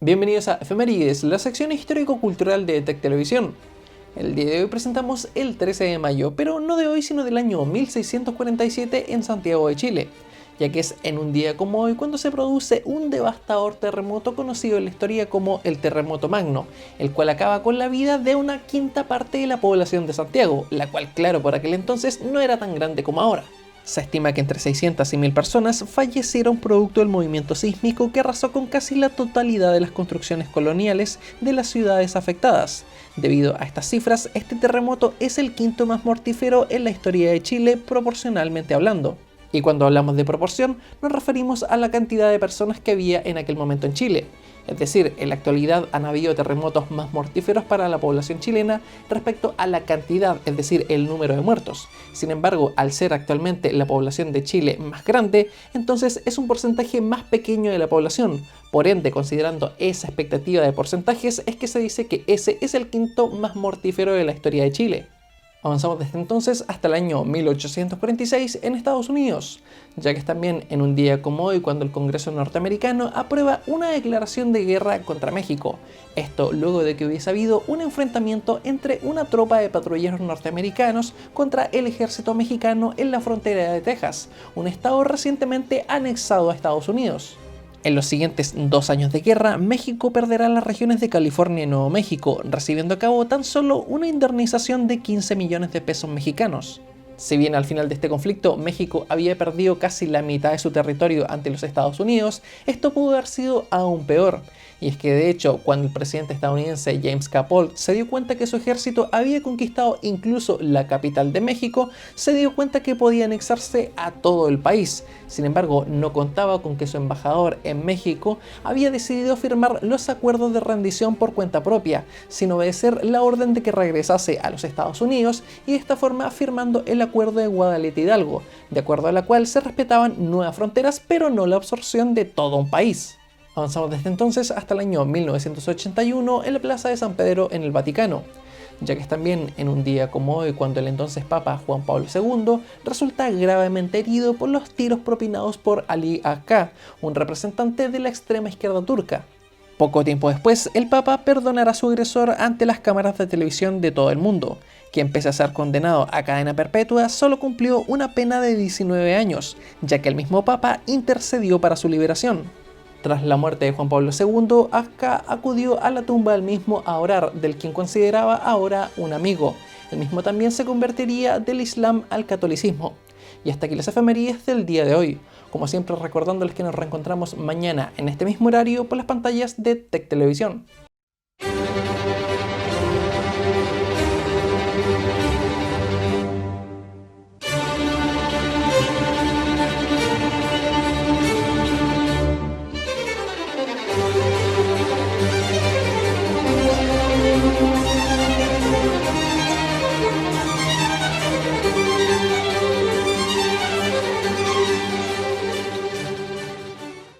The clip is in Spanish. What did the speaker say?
Bienvenidos a Efemérides, la sección histórico-cultural de Tech Televisión. El día de hoy presentamos el 13 de mayo, pero no de hoy sino del año 1647 en Santiago de Chile, ya que es en un día como hoy cuando se produce un devastador terremoto conocido en la historia como el Terremoto Magno, el cual acaba con la vida de una quinta parte de la población de Santiago, la cual claro por aquel entonces no era tan grande como ahora. Se estima que entre 600 y 1000 personas fallecieron producto del movimiento sísmico que arrasó con casi la totalidad de las construcciones coloniales de las ciudades afectadas. Debido a estas cifras, este terremoto es el quinto más mortífero en la historia de Chile proporcionalmente hablando. Y cuando hablamos de proporción, nos referimos a la cantidad de personas que había en aquel momento en Chile. Es decir, en la actualidad han habido terremotos más mortíferos para la población chilena respecto a la cantidad, es decir, el número de muertos. Sin embargo, al ser actualmente la población de Chile más grande, entonces es un porcentaje más pequeño de la población. Por ende, considerando esa expectativa de porcentajes, es que se dice que ese es el quinto más mortífero de la historia de Chile. Avanzamos desde entonces hasta el año 1846 en Estados Unidos, ya que es también en un día como hoy cuando el Congreso norteamericano aprueba una declaración de guerra contra México. Esto luego de que hubiese habido un enfrentamiento entre una tropa de patrulleros norteamericanos contra el ejército mexicano en la frontera de Texas, un estado recientemente anexado a Estados Unidos. En los siguientes 2 años de guerra, México perderá las regiones de California y Nuevo México, recibiendo a cabo tan solo una indemnización de 15 millones de pesos mexicanos. Si bien al final de este conflicto México había perdido casi la mitad de su territorio ante los Estados Unidos, esto pudo haber sido aún peor. Y es que de hecho, cuando el presidente estadounidense James K. Polk se dio cuenta que su ejército había conquistado incluso la capital de México, se dio cuenta que podía anexarse a todo el país. Sin embargo, no contaba con que su embajador en México había decidido firmar los acuerdos de rendición por cuenta propia, sin obedecer la orden de que regresase a los Estados Unidos y de esta forma firmando el acuerdo de Guadalete Hidalgo, de acuerdo a la cual se respetaban nuevas fronteras pero no la absorción de todo un país. Avanzamos desde entonces hasta el año 1981 en la Plaza de San Pedro en el Vaticano, ya que es también en un día como hoy cuando el entonces Papa Juan Pablo II resulta gravemente herido por los tiros propinados por Ali Akka, un representante de la extrema izquierda turca. Poco tiempo después, el Papa perdonará a su agresor ante las cámaras de televisión de todo el mundo, quien pese a ser condenado a cadena perpetua solo cumplió una pena de 19 años, ya que el mismo Papa intercedió para su liberación. Tras la muerte de Juan Pablo II, Akka acudió a la tumba del mismo a orar, del quien consideraba ahora un amigo. El mismo también se convertiría del Islam al catolicismo. Y hasta aquí las efemérides del día de hoy. Como siempre recordándoles que nos reencontramos mañana en este mismo horario por las pantallas de Tech Televisión.